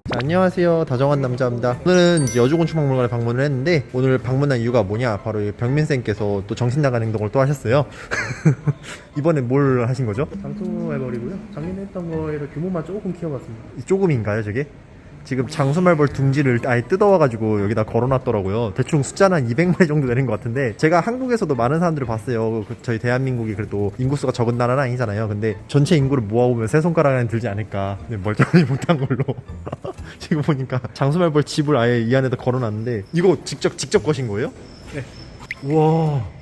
자, 안녕하세요. 다정한 남자입니다. 오늘은 이제 여주곤충박물관에 방문을 했는데, 오늘 방문한 이유가 뭐냐, 바로 이 병민쌤께서 또 정신나간 행동을 또 하셨어요. 이번엔 뭘 하신 거죠? 장수말벌이고요. 작년에 했던 거에서 규모만 조금 키워봤습니다. 조금인가요, 저게? 지금 장수말벌 둥지를 아예 뜯어와가지고 여기다 걸어놨더라고요. 대충 숫자는 한 200마리 정도 되는 것 같은데, 제가 한국에서도 많은 사람들을 봤어요. 저희 대한민국이 그래도 인구수가 적은 나라는 아니잖아요. 근데 전체 인구를 모아보면 세 손가락 안에 들지 않을까. 근데 멀쩡하지 못한 걸로. 지금 보니까 장수말벌 집을 아예 이 안에다 걸어놨는데, 이거 직접 거신 거예요? 네. 우와.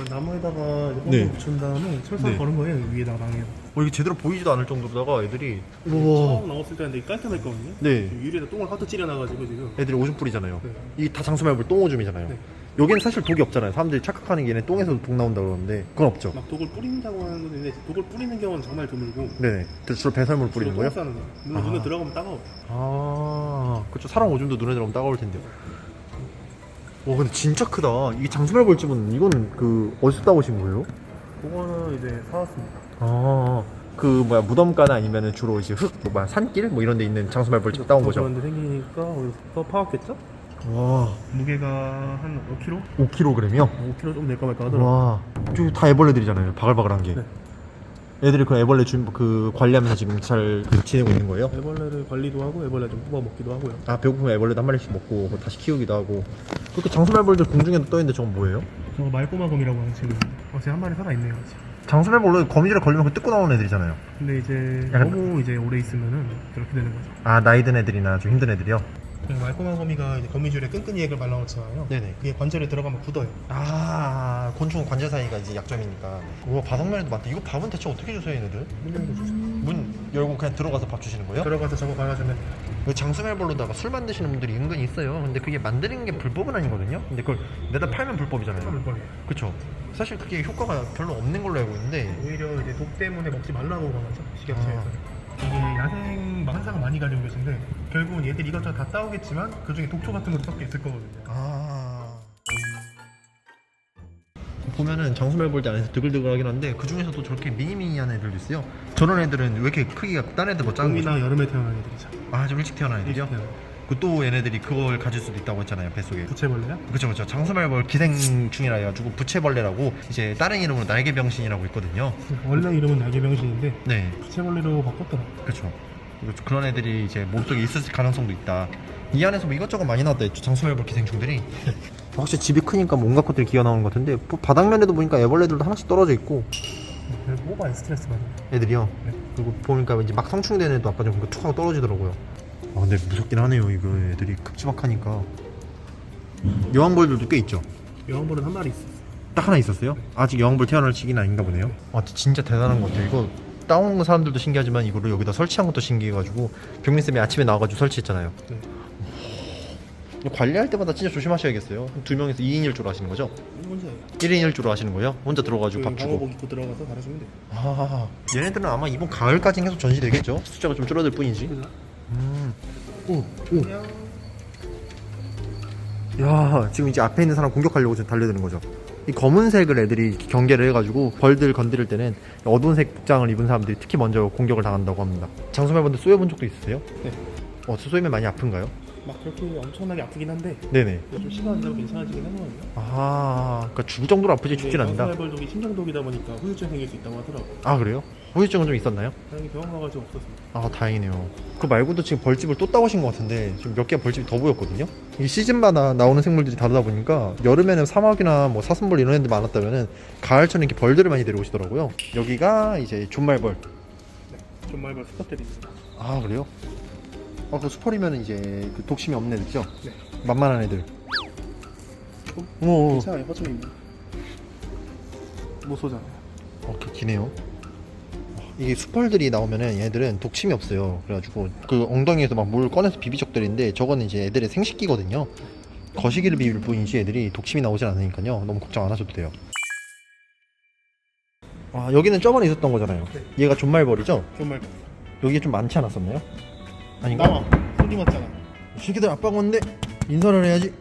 나무에다가 이제 네. 붙인 다음에 철사를 네. 거는 거예요. 위에다가 방에다. 이게 제대로 보이지도 않을 정도로다가 애들이. 처음 나왔을 때는 되게 깔끔했거든요. 네. 위에다 똥을 하도 찌려놔가지고 지금. 애들이 오줌 뿌리잖아요. 네. 이게 다 장수말벌 똥오줌이잖아요. 네. 여기는 사실 독이 없잖아요. 사람들이 착각하는 게 얘네 똥에서도 독 나온다고 그러는데 그건 없죠. 막 독을 뿌린다고 하는 건데 근데 독을 뿌리는 경우는 정말 드물고. 네네. 주로 배설물 뿌리는 주로 거예요? 똥 싸는 거. 물론 아. 눈에 들어가면 따가워. 아, 그쵸. 사람 오줌도 눈에 들어오면 따가울 텐데요. 와, 근데 진짜 크다. 이 장수말벌 집은 이건 그 어디서 따오신 거예요? 그거는 이제 사왔습니다. 아, 그 뭐야 무덤가나 아니면은 주로 이제 산길 뭐 이런 데 있는 장수말벌 집 따온 거죠? 그런 데 생기니까 어디서 파왔겠죠? 와, 무게가 한 5kg? 5kg이요? 5kg 좀 낼까 말까 하더라고요. 와, 저기 다 애벌레들이잖아요. 바글바글한 게. 네. 애들이 그 애벌레 그 관리하면서 지금 잘 지내고 있는 거예요? 애벌레를 관리도 하고 애벌레 좀 뽑아 먹기도 하고요. 아, 배고프면 애벌레도 한 마리씩 먹고 그거 다시 키우기도 하고. 그렇게 장수말벌들 공중에도 떠있는데 저건 뭐예요? 저거 말꼬마곰이라고 하는 친구입니다. 어제 한 마리 살아있네요 아직. 장수말벌 원래 거미줄에 걸리면 그 뜯고 나오는 애들이잖아요. 근데 이제 약간- 너무 이제 오래 있으면은 그렇게 되는 거죠. 아, 나이 든 애들이나 좀 힘든 애들이요? 말꼬마곰이가 이제 거미줄에 끈끈이 액을 발라놓잖아요. 네네. 그게 관절에 들어가면 굳어요. 아, 곤충은 관절 사이가 이제 약점이니까. 우와, 바닥면에도 많다. 이거 밥은 대체 어떻게 주세요, 얘네들? 문열고 주죠. 문 열고 그냥 들어가서 밥 주시는 거예요? 들어가서 저거 발라주면 그 장수말벌로다가 술 만드시는 분들이 은근히 있어요. 근데 그게 만드는 게 불법은 아니거든요. 근데 그걸 내다 팔면 불법이잖아요. 물벌레. 그쵸? 사실 그게 효과가 별로 없는 걸로 알고 있는데. 오히려 이제 독 때문에 먹지 말라고 하죠. 식약처에서. 이게 야생 망사가 많이 가지고 계신데 결국은 얘들 이것저것 다 따오겠지만 그 중에 독초 같은 것도 섞여 있을 거거든요. 아. 보면은 장수말벌들 안에서 드글드글하긴 한데 그 중에서도 저렇게 미니미니한 애들도 있어요. 저런 애들은 왜 이렇게 크기가 딴 애들 뭐 작은 거죠? 봄이나 여름에 태어난 애들이죠. 아, 좀 일찍 태어난 애들이요? 일찍 태어난. 그 또 얘네들이 그걸 가질 수도 있다고 했잖아요, 뱃속에. 부채벌레야? 그쵸. 장수말벌 기생충이라 해가지고 부채벌레라고 이제 다른 이름으로 날개병신이라고 있거든요. 원래 이름은 날개병신인데 네, 부채벌레로 바꿨더라. 그쵸. 그런 애들이 이제 몸속에 있을 가능성도 있다. 이 안에서 뭐 이것저것 많이 나왔다 했죠, 장수말벌 기생충들이. 확실히 집이 크니까 뭔가 것들이 기어 나오는 것 같은데, 뭐 바닥면에도 보니까 애벌레들도 하나씩 떨어져 있고. 뭐가 스트레스 받아. 애들이요. 네. 그리고 보니까 이제 막 성충된 애도 아까 좀 툭 하고 떨어지더라고요. 아, 근데 무섭긴 하네요, 이거 애들이 큼지막하니까. 여왕벌들도 꽤 있죠. 여왕벌은 한 마리 있어. 딱 하나 있었어요? 아직 여왕벌 태어날 시기는 아닌가 보네요. 아, 진짜 대단한 것 같아요. 이거 따온 사람들도 신기하지만 이거를 여기다 설치한 것도 신기해가지고 병민쌤이 아침에 나와가지고 설치했잖아요. 네. 이거 관리할 때마다 진짜 조심하셔야겠어요. 2명에서 2인 1조로 하시는 거죠? 문제예요. 1인 1조로 하시는 거예요? 혼자 들어가지고 밥 주고. 방어복 입고 들어가서 갈아주면 돼. 아, 얘네들은 아마 이번 가을까지 계속 전시되겠죠? 숫자가 좀 줄어들 뿐이지. 오. 야, 지금 이제 앞에 있는 사람 공격하려고 지금 달려드는 거죠. 이 검은색을 애들이 경계를 해가지고 벌들 건드릴 때는 어두운색 복장을 입은 사람들이 특히 먼저 공격을 당한다고 합니다. 장수말벌들 쏘여본 적도 있으세요? 네. 쏘이면 많이 아픈가요? 막 그렇게 엄청나게 아프긴 한데 네네. 좀 시간 지나고 괜찮아지긴 하거든요. 아, 그러니까 죽을 정도로 아프지 죽진 않는다. 장수말벌독이 심장독이다 보니까 후유증 생길 수 있다고 하더라고. 아, 그래요? 후유증은 좀 있었나요? 다행히 병원 가가지고 없었습니다. 아, 다행이네요. 그 말고도 지금 벌집을 또 따오신 것 같은데 지금 몇 개 벌집이 더 보였거든요. 이 시즌마다 나오는 생물들이 다르다 보니까 여름에는 사막이나 뭐 사슴벌 이런 애들 많았다면은 가을철에 이렇게 벌들을 많이 데려오시더라고요. 여기가 이제 존말벌. 네. 존말벌 스컷들입니다. 아, 그래요? 아, 그 수펄이면 이제 그 독심이 없는 애들이죠? 네. 만만한 애들. 오, 괜찮아요. 허점입니다. 못 쏘잖아요. 기네요. 이게 수펄들이 나오면은 얘네들은 독침이 없어요. 그래가지고 그 엉덩이에서 막 물 꺼내서 비비적들인데 저거는 이제 애들의 생식기거든요. 거시기를 비빌 뿐이지 애들이 독침이 나오진 않으니까요. 너무 걱정 안 하셔도 돼요. 아, 여기는 저번에 있었던 거잖아요. 네. 얘가 존말벌이죠? 존말벌. 여기에 좀 많지 않았었나요? 아닌가? 나와. 소리 맞잖아. 이 새끼들 아빠가 온대. 인사를 해야지.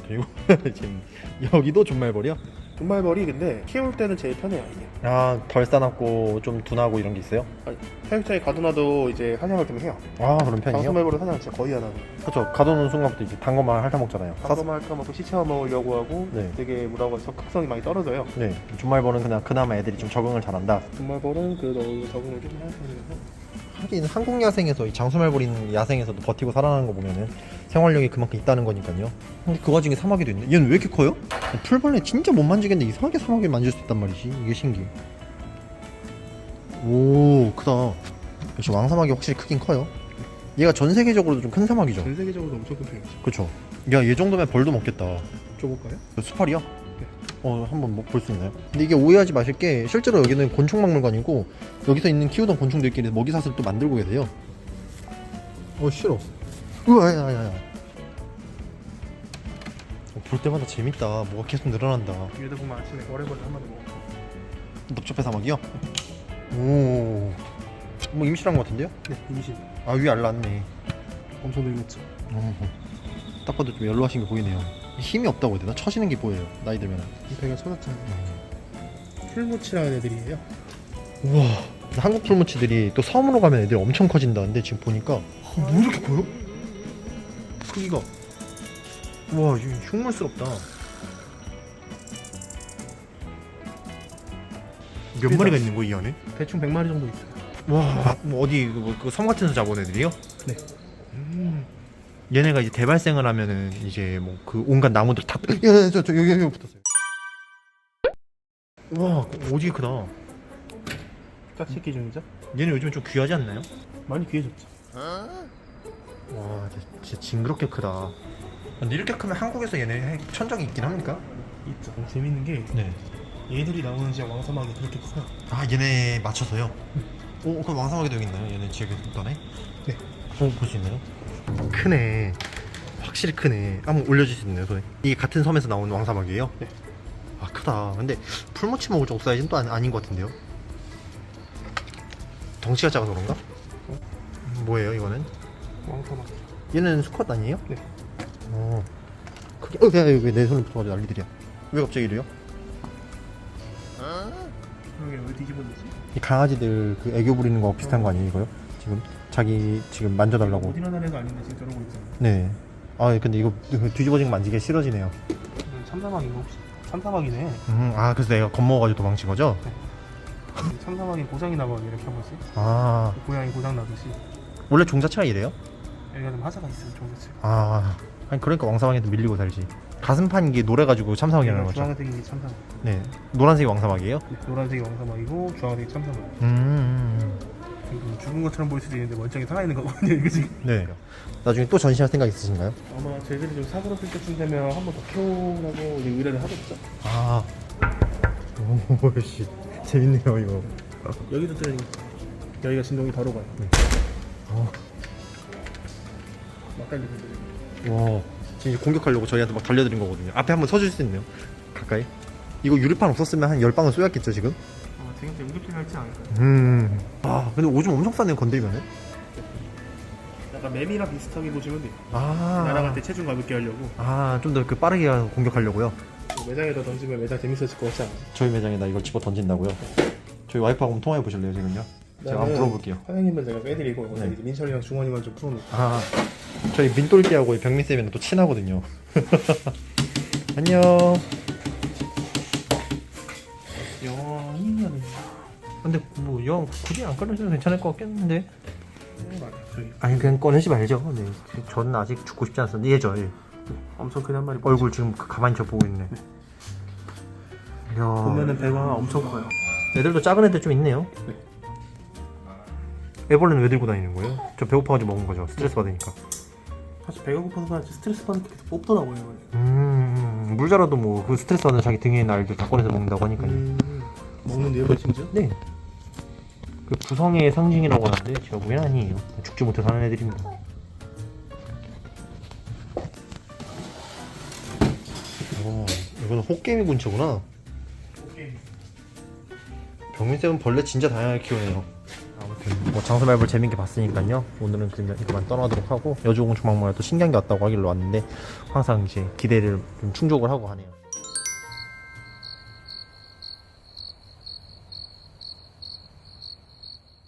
그리고 지금 여기도 존말벌이요? 분말벌이 근데 키울 때는 제일 편해요 이게. 덜 싸납고 좀 둔하고 이런 게 있어요? 사육장에 가둬놔도 이제 사냥을 좀 해요. 그런 편이에요? 장수말벌은 사냥 진짜 거의 안 하고. 그렇죠. 가둬놓은 순간부터 이제 단 것만 핥아먹잖아요. 가둬만 할까 먹고 시체만 먹으려고 하고 네. 되게 뭐라고 해서 적극성이 많이 떨어져요. 네. 준말벌은 그냥 그나마 애들이 좀 적응을 잘한다. 분말벌은 그래도 적응을 좀 해야 되면서 하긴 한국 야생에서 이 장수말벌 있는 야생에서도 버티고 살아나는 거 보면은 생활력이 그만큼 있다는 거니까요. 근데 그 와중에 사마귀도 있네. 얘는 왜 이렇게 커요? 풀벌레 진짜 못 만지겠는데 이상하게 사마귀 만질 수 있단 말이지. 이게 신기해. 오, 크다. 역시 왕사마귀 확실히 크긴 커요. 얘가 전 세계적으로도 좀 큰 사마귀죠. 전 세계적으로 엄청 큰 편이죠. 그렇죠. 야, 얘 정도면 벌도 먹겠다. 줘볼까요? 수팔이야? 한번 볼 수 있나요? 근데 이게 오해하지 마실 게 실제로 여기는 곤충박물관이고 여기서 있는 키우던 곤충들끼리 먹이사슬 또 만들고 계세요. 싫어. 우와, 야야야. 볼 때마다 재밌다. 뭐가 계속 늘어난다. 위에다 보면 아침에 어레벌레 한 마리 먹어. 넓적배 사막이요? 오, 뭐 임실한 것 같은데요? 네, 임신. 위에 알랐네. 엄청 늙었죠. 딱 봐도 좀 연로하신 게 보이네요. 힘이 없다고 해야 되나? 처지는 게 보여요. 나이 들면. 배가 쳐졌잖아요. 풀무치라는 애들이에요. 우와. 한국 풀무치들이 또 섬으로 가면 애들이 엄청 커진다는데 지금 보니까 뭐 이렇게 커요? 크기가. 우와, 이거 흉물스럽다. 몇 마리가 있는 거야 이 안에? 대충 100마리 정도 있어요. 와, 뭐 어디 그 섬 같은 데서 잡은 애들이요? 네. 얘네가 이제 대발생을 하면은 이제 뭐 그 온갖 나무들 다 저 여기 붙었어요. 와, 오지게 크다. 짝짓 기준이죠? 얘는 요즘 좀 귀하지 않나요? 많이 귀해졌죠. 와, 진짜 징그럽게 크다. 근데 이렇게 크면 한국에서 얘네 천적이 있긴 합니까? 있죠. 재밌는 게 네. 얘들이 나오는 지역 왕사막이 그렇게 커요. 얘네 맞춰서요? 그럼 왕사마귀도 여기 있나요? 얘네 지역에 있다네? 네. 볼 수 있나요? 크네. 확실히 크네. 한번 올려줄 수 있나요, 손에? 이게 같은 섬에서 나온 왕사마귀예요? 네. 크다. 근데 풀무치 먹을 정도 사이즈는 또 아닌 것 같은데요? 덩치가 작아서 그런가? 뭐예요, 이거는? 왕사막. 얘는 수컷 아니에요? 네. 크게. 내 손을 붙어가지고 난리들이야. 왜 갑자기 이래요? 그러게 왜 뒤집어졌지? 이 강아지들 그 애교 부리는 거 비슷한 거 아니에요, 이거요? 지금 자기 지금 만져달라고. 못 일어나는 애가 아닌데 지금 저러고 있잖아요. 네. 근데 이거 뒤집어진 거 만지기 싫어지네요. 참사막인가 혹시? 참사막이네. 그래서 내가 겁먹어가지고 도망친 거죠? 참사막이 고장이 나거든요 이렇게 한 번씩. 아, 고양이 고장 나듯이. 원래 종자체가 이래요? 여기가 좀 하자가 있어요 종자체가. 아니 그러니까 왕사마귀한테 밀리고 살지. 가슴판 이게 노래가지고 참사마귀라는 거죠? 주황색이 참사막. 네. 노란색이 왕사마귀예요? 네, 노란색이 왕사막이고 주황색이 참사막. 죽은 것처럼 보일 수도 있는데 멀쩡히 살아있는 거거든요 이거 지금. 네. 나중에 또 전시할 생각 있으신가요? 아마 쟤들이 좀 사그러질 때쯤 되면 한 번 더 키우라고 이제 의뢰를 하겠죠. 오씨, 재밌네요 이거. 여기도 뚫려 있고 여기가 진동이 바로 가요. 네. 막 달리고. 와, 지금 이제 공격하려고 저희한테 막 달려드린 거거든요. 앞에 한번 서줄 수 있네요. 가까이. 이거 유리판 없었으면 한 10방은 쏘였겠죠 지금? 지금 응급실 할지 않을까요? 근데 오줌 엄청 싸네요 건들면은. 약간 매미랑 비슷하게 보시면 돼요. 아, 날아갈 때 체중 가볍게 하려고. 좀 더 그 빠르게 가서 공격하려고요. 매장에다 던지면 매장 재밌어질 것 같지 않아요? 저희 매장에다 이걸 집어 던진다고요? 저희 와이프하고 한번 통화해 보실래요 지금요? 제가 한번 물어볼게요. 사장님은 제가 빼드리고 네. 이제 민철이랑 중원이만 좀 풀어놓고. 저희 민돌기하고 병민쌤이랑 또 친하거든요. 안녕. 영원히면 근데 뭐 영 굳이 안 꺼내셔도 괜찮을 것 같겠는데. 맞아요. 저희 아니 그냥 꺼내지 말죠. 네. 저는 아직 죽고 싶지 않습니다. 얘죠. 얘. 엄청 큰 한 마리. 얼굴 지금 가만히 저 보고 있네. 이야. 보면은 배가 엄청 커요. 애들도 작은 애들 좀 있네요. 네. 애벌레는 왜 들고 다니는 거예요? 저 배고파가지고 먹은 거죠. 스트레스 받으니까. 사실 배가 고파서 그런지 스트레스 받을 때 계속 뽑더라고요. 물자라도 뭐 그 스트레스 받는 자기 등에 있는 알들 다 꺼내서 먹는다고 하니까요. 먹는데요, 심지어? 네. 그 부성의 상징이라고 하는데 제가 보기엔 아니에요. 죽지 못해 사는 애들입니다. 이거는 호게미 군체구나. 병민쌤은 벌레 진짜 다양하게 키우네요. 아무튼 뭐 장수말벌 재밌게 봤으니까요. 오늘은 그냥 이거만 떠나도록 하고 여주공충박물관에 또 신기한 게 왔다고 하길로 왔는데 항상 이제 기대를 좀 충족을 하고 하네요.